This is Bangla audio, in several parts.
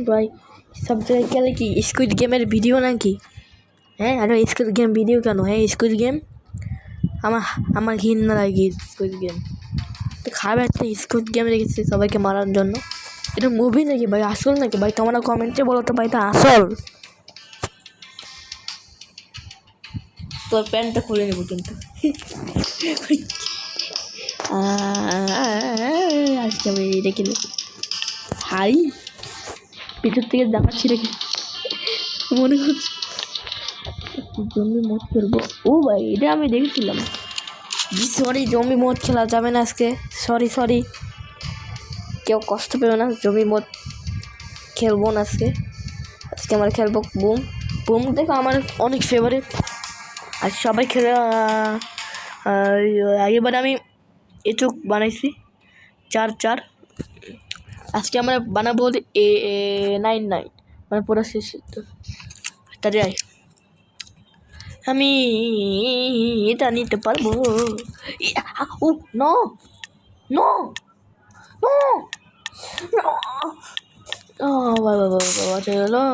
ভাই সব জায়গায় গেলে কি স্কুইড গেমের ভিডিও নাকি? হ্যাঁ আরে স্কুইড গেম ভিডিও কেন? হ্যাঁ স্কুইড গেম আমার ঘৃণা লাগে স্কুইড গেম। তো খারাপ একটা স্কুইড গেম রেখেছে সবাইকে মারার জন্য। এটা মুভি নাকি ভাই, আসল নাকি ভাই? তোমরা কমেন্টে বলো তো ভাই, এটা আসল? তোর প্যান্টটা খুলে নেবো কিন্তু। আজকে আমি রেখে নেব। হাই পিছর থেকে দেখাচ্ছি রেখে মনে হচ্ছে জম্বি মদ খেলবো। ও ভাই এটা আমি দেখেছিলাম। সরি জম্বি মদ খেলা যাবে না আজকে। সরি কেউ কষ্ট পেও না, জম্বি মদ খেলবো না আজকে। আজকে আমরা খেলবো বুম দেখো আমার অনেক ফেভারিট। আর সবাই খেলে আগেবার আমি এটুক বানাইছি 4 আজকে আমরা বানাবো 9 মানে পুরো শেষ। তাই আমি এটা নিতে পারবো। ও নো নো নো বাবা চলো।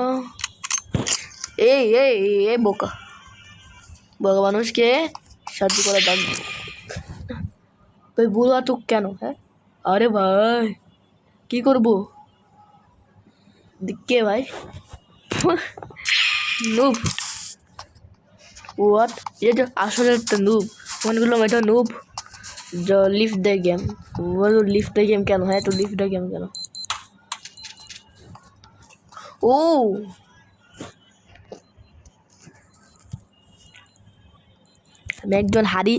এই বোকা মানুষকে সাহায্য করা দাম ভাই। বুড়া তো কেন? হ্যাঁ আরে ভাই কি করবো কে ভাই? Noob what? এটা আসলে একটা নুব। মনে করলাম এটা noob leave the game. Leave the game কেন? হ্যাঁ তো লিভ দ্য গেম কেন? ও আমি একজন হারি।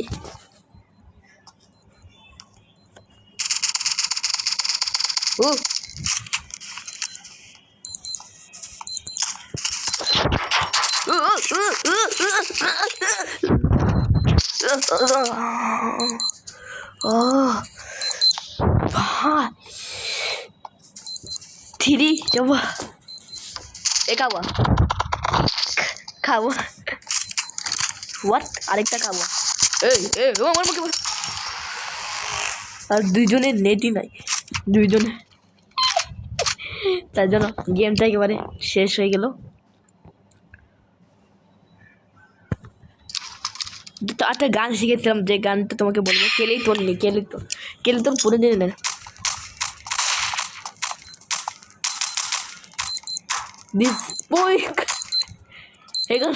ও থ্রি যাবো খাবো হোয়াট আরেকটা খাবো। আমার মুখে আর দুইজনের নেটই নাই দুইজনে, তার জন্য গেমটা একেবারে শেষ হয়ে গেল। তো একটা গান শিখেছিলাম যে গানটা তোমাকে বলবো, কেলেই তোর পুরো দিন নেন দিস বই এখন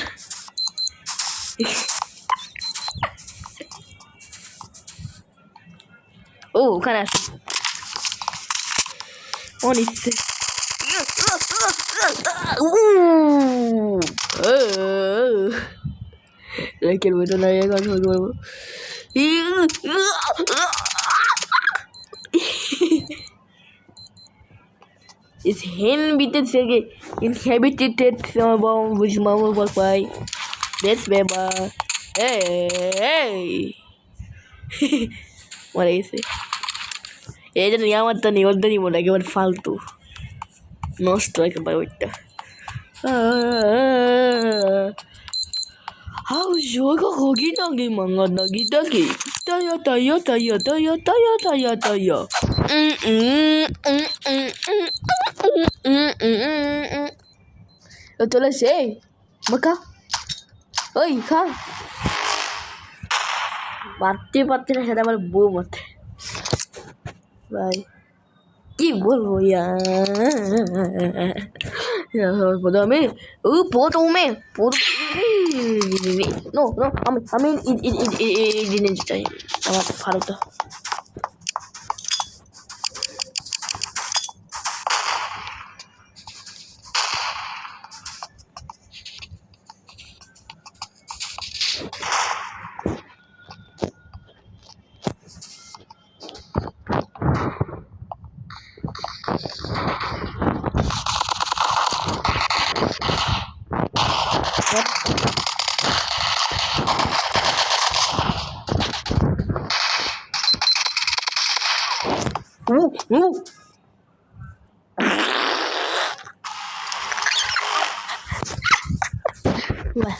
ও ওখানে আছে নিচ্ছে খেলবো তো না এখন করবো। Is hen bitte Sege inhabited Samabom with Mama Bokpai? That's Beba. Hey! What is it? এই যে নিয়ামতটা নিবদ্ধ নিব না একেবারে ফালতু নষ্ট একেবারে ওইটা। হাউ যোগা হোগি নাগি মাঙ্গা নাগি ডাকি Taya Taya Taya Taya Taya Taya Taya চলে সে মাকা ওই খা মারতে পারতে না সেটা আমার বউ মারতে ভাই কি বলবো প্রথমে নো আমি জিনিস চাই আমার ভালোটা।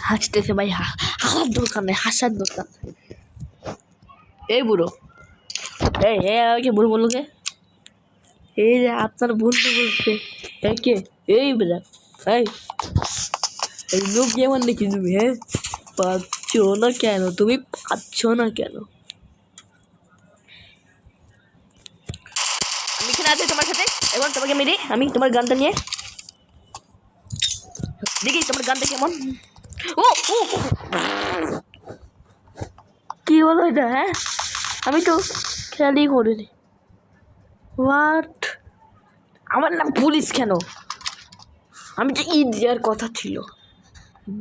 হাসতেছে ভাই, হাসার দরকার নেই, হাসার দরকার। এই বুড়ো, এই বুড়ো বললো কে? এই যে আপনার বন্ধু বলছে কে এই বেলা এই এই লোক কেমন নাকি তুমি? হ্যাঁ, পাচ্ছ না কেন? তুমি পাচ্ছ না কেন? আমি এখানে আছি তোমার সাথে, এবার তোমাকে মেরে আমি তোমার গানটা নিয়ে দেখি তোমার গানটা কেমন। ও ও কি হলো এটা? হ্যাঁ, আমি তো খেয়ালই করিনি। হোয়াট? আমার নাম পুলিশ কেন? আমি তো ঈদ দেওয়ার কথা ছিল,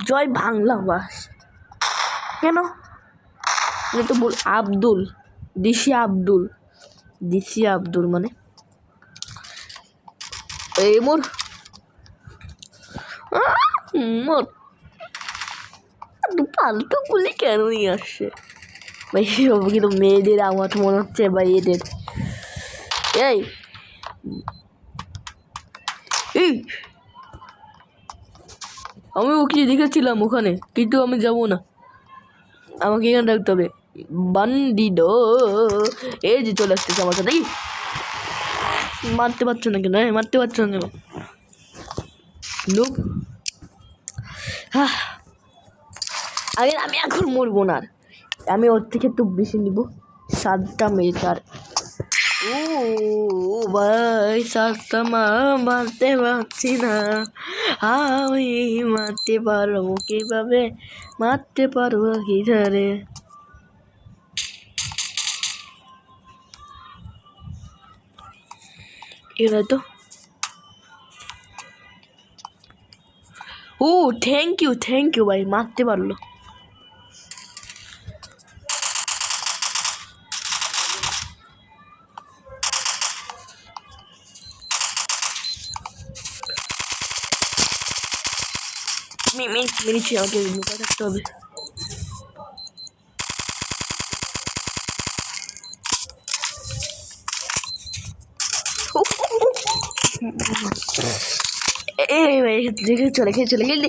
জয় বাংলা বাস কেন? এটা তো বল আব্দুল, দিশি আব্দুল, দিশি আব্দুল মানে এই মোর মোর ফালতু গুলি কেন নিয়ে আসছে ভাই? সব কিন্তু মেয়েদের আমার মনে হচ্ছে ভাই এদের। এই এই আমি ওকে দেখেছিলাম ওখানে, কিন্তু আমি যাবো না, আমাকে এখানে রাখতে হবে। বান্ডিডো এই যে চলে আসতেছে আমার সাথে। মারতে পারছো না কেন? মারতে পারছো না কেন? লোক আগে আমি এখন মরবো না, আমি ওর থেকে একটু বেশি নিব। 7টা মিটার। ও ভাই 7টা মারতে পারছি না আমি, মারতে পারবো কিভাবে? মারতে পারবো কিধারে? এরা তো ও থ্যাংক ইউ ভাই, মারতে পারলো। মিনিট আমাকে লুকা থাকতে হবে। চলে গেলে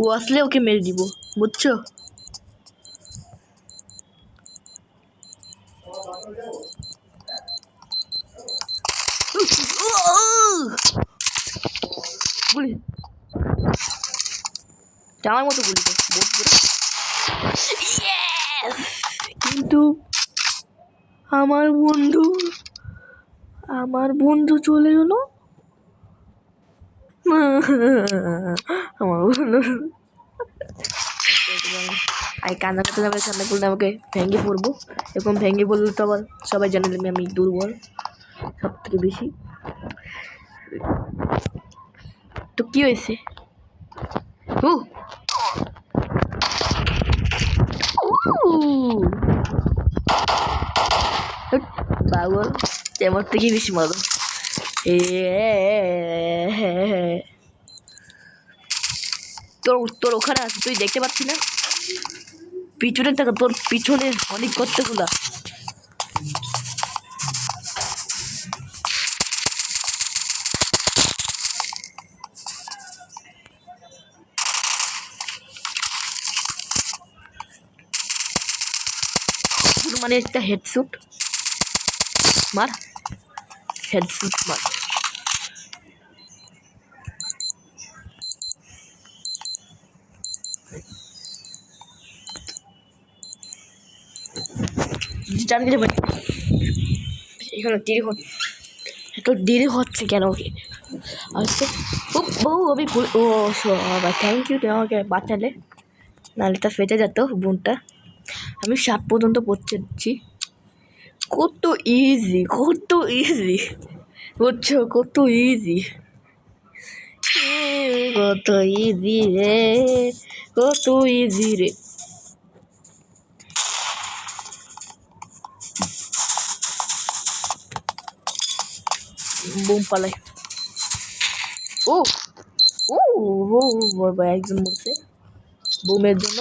ও আসলে ওকে মেরে দিব, বুঝছো? গুলি আমার মতো গুলি কিন্তু আমার বন্ধু চলে গেল। আমার বন্ধু আমি কান্না করতে যাবে, কান্না করলে আমাকে ভেঙে পড়বো, এরকম ভেঙে পড়লে তো আবার সবাই জানে আমি দুর্বল সব থেকে বেশি। তো কি হয়েছে? পাগল, আমার থেকে বেশি মজা। তোর ওখানে আছে, তুই দেখতে পাচ্ছি না? পিছনে থাকা তোর পিছনে অনেক কতগুলা। মানে একটা হেডশুট মার, হেডশুট মার। জানি রে ভাই, এখানে একটু দেরি হচ্ছে কেন? আচ্ছা বউ আমি ও ভাই থ্যাংক ইউ, তুই আমাকে বাঁচালে, নাহলে তা ফেটে যেত বোনটা। আমি 7 পর্যন্ত পৌঁছেছি। কত ইজি বুঝছো? কত ইজি রে, কত ইজি রে। বুম পালাই। ও ও ও একজন মরছে বুমের জন্য।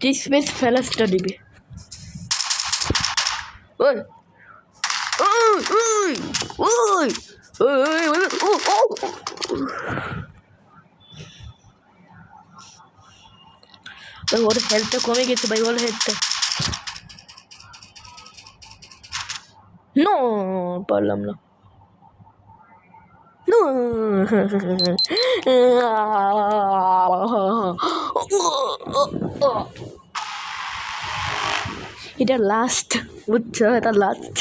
ডিসমিস ফেলাসটা দিবে। ওই ওর হেলথটা কমে গেছে ভাই, ওর হেলথটা। নো, পারলাম না। নো, এটা লাস্ট, বুঝছো, এটা লাস্ট।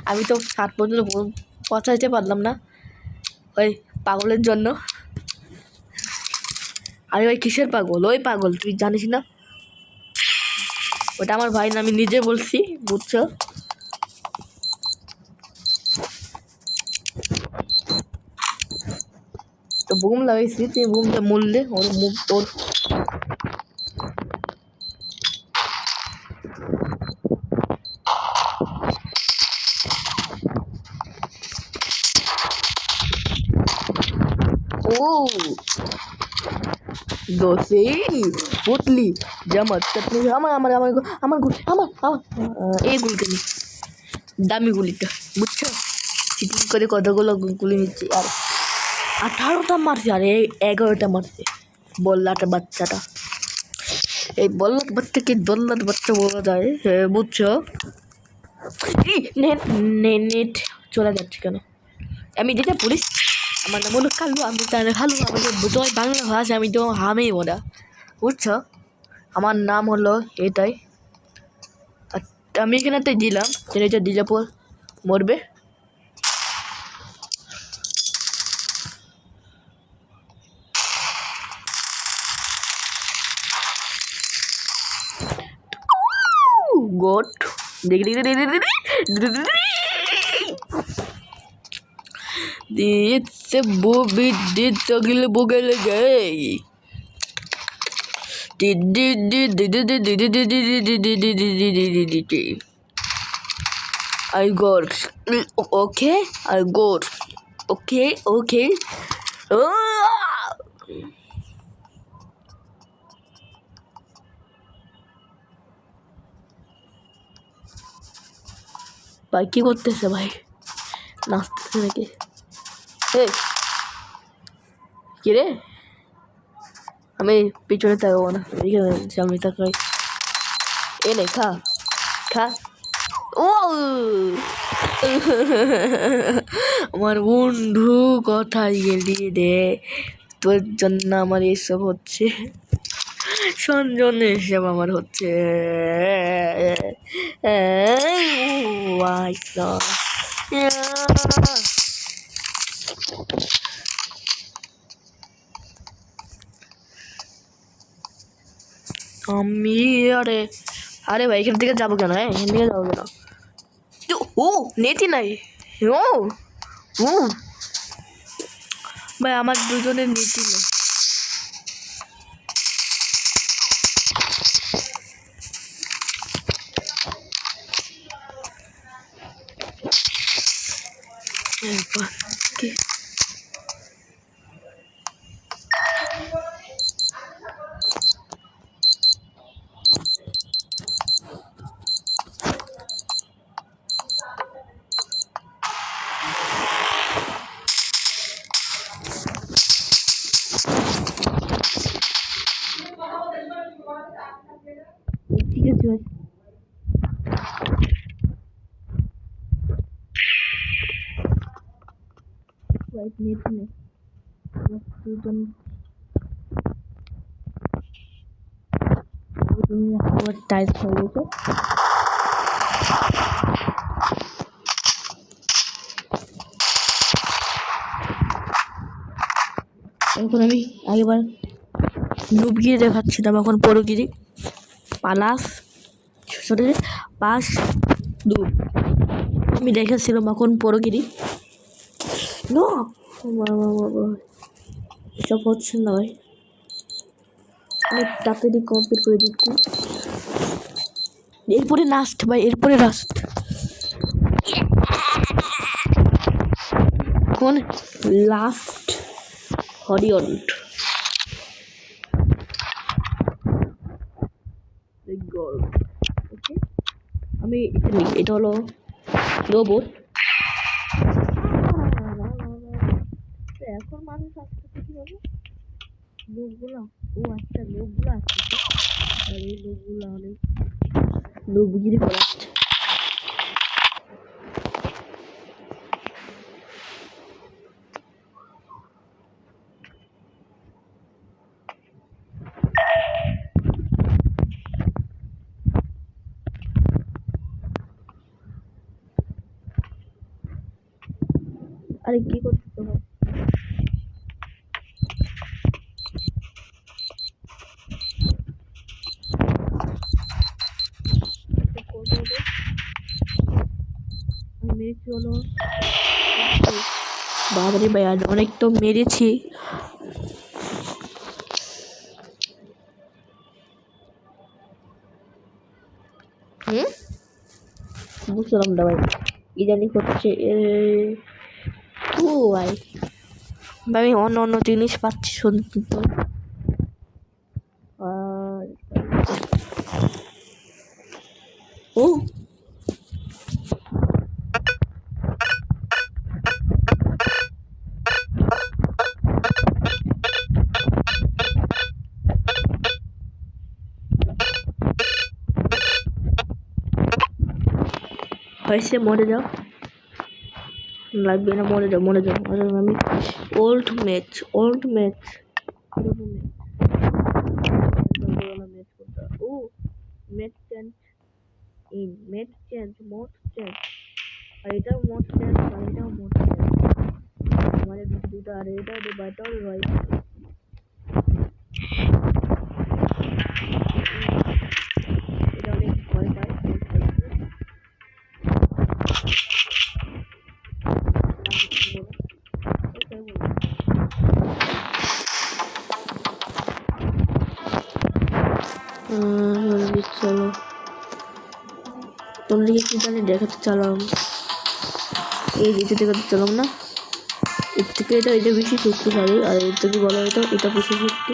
আমি তো 7 পর্যন্ত পৌঁছাইতে পারলাম না ওই পাগলের জন্য। আরে ওই কিসের পাগল? ওই পাগল, তুই জানিস না? ওটা আমার ভাই না, আমি নিজে বলছি, বুঝছো? তো বুম লাগাইছি, তুই বুমটা মরলে ওর মুখ তোর। ও দোষী পুতলি জামাত চাটনি, আমার আমার আমার আমার গুলি, আমার এই গুলিটা নি, দামি গুলিটা, বুঝছো? চিটিং করে কতগুলো গুলি নিচ্ছে। আর 18টা মারছে, আর 11টা মারছে বল্লাটা বাচ্চাটা। এই বল্লাট বাচ্চাকে দল্লাট বাচ্চা বলা যায়, বুঝছো? নেট নেট চলে যাচ্ছে কেন? আমি যেটা পড়িস, আমার নাম হলো কালু, আমি তার খালু, আমাকে জয় বাংলা ভাষা, আমি তো হামেই ওরা, বুঝছো? আমার নাম হলো এটাই। আর আমি এখানেতে দিলাম, এটা দিলে পর মরবে। গোট দেখি দিচ্ছে বুবি দিচ্ছে গিলে বুগেলে গেই I got okay, I got okay, okay. ভাই কি করতেছে ভাই? নাচতেছে নাকি? কি রে? আমি পিছনে তাকাবো না, এখানে সামনে তাকাই। এ নে খা খা। ও আমার বন্ধু কোথায় গেলি রে? তোর জন্য আমার এসব হচ্ছে, সঞ্জন এসব আমার হচ্ছে। আমি আরে আরে ভাই এখান থেকে যাবো কেন? হ্যাঁ, এখান থেকে যাবো কেন? ও নেটই নাই। ও ও ভাই আমার দুজনের নেটই নাই। কি ঠিক আছে ভাই, নেট নেই দুজন। আবার টাইট হয়ে গেছে। এখন আমি আগেবার নুবগিরি দেখাচ্ছিলাম, এখন পরগিরি পালাস ছোটো পাস ডুব আমি দেখেছিলাম, এখন পরগিরি। নো এসব হচ্ছে না ভাই, আমি তাড়াতাড়ি কমপ্লিট করে দিচ্ছি। এরপরে লাস্ট ভাই, এরপরে লাস্ট কোন লাস্ট হরিয়ন্ট। আমি এটা হলো রোবট এখন মানুষ আসতেছে কিভাবে লোকগুলা ও আচ্ছা লোকগুলা আসতেছে আর এই লোকগুলা অনেক লোকগিরি করে আসছে আরে কি করছিস তোমরা মেরেছি হলো বাবারে ভাই আজ অনেক তো মেরেছি বুঝলাম না ভাই ইদানিং হচ্ছে ও ভাই ভাই অন্য অন্য জিনিস পাচ্ছি শুনতে তো আর ও হয়েছে মরে যাও লাগবে না মরে যাও আর আমি ওল্ড ম্যাচ ও ম্যাচ চেঞ্জ মোড চেঞ্জ আর এটাও মোড চেঞ্জ আর এটাও মোড চেঞ্জ আমাদের দুটো আর এটাও বাটাও ভাই এটা অনেক ভয় পায় চলো তোমাদেরকে কি জানি দেখাতে চালাম এই দিকে দেখাতে চালাম না এর থেকে এটা বেশি শক্তিশালী আর এর থেকে বলা হয়তো এটা বেশি শক্তি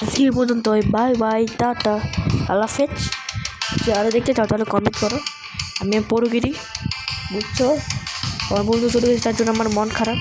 আজকে পর্যন্ত বাই বাই টাটা আল্লাহ হাফেজ যারা দেখতে চাও তাহলে কমেন্ট করো আমি পড়ুগিরি বুঝছো আমার বন্ধু চলে গেছে তার জন্য আমার মন খারাপ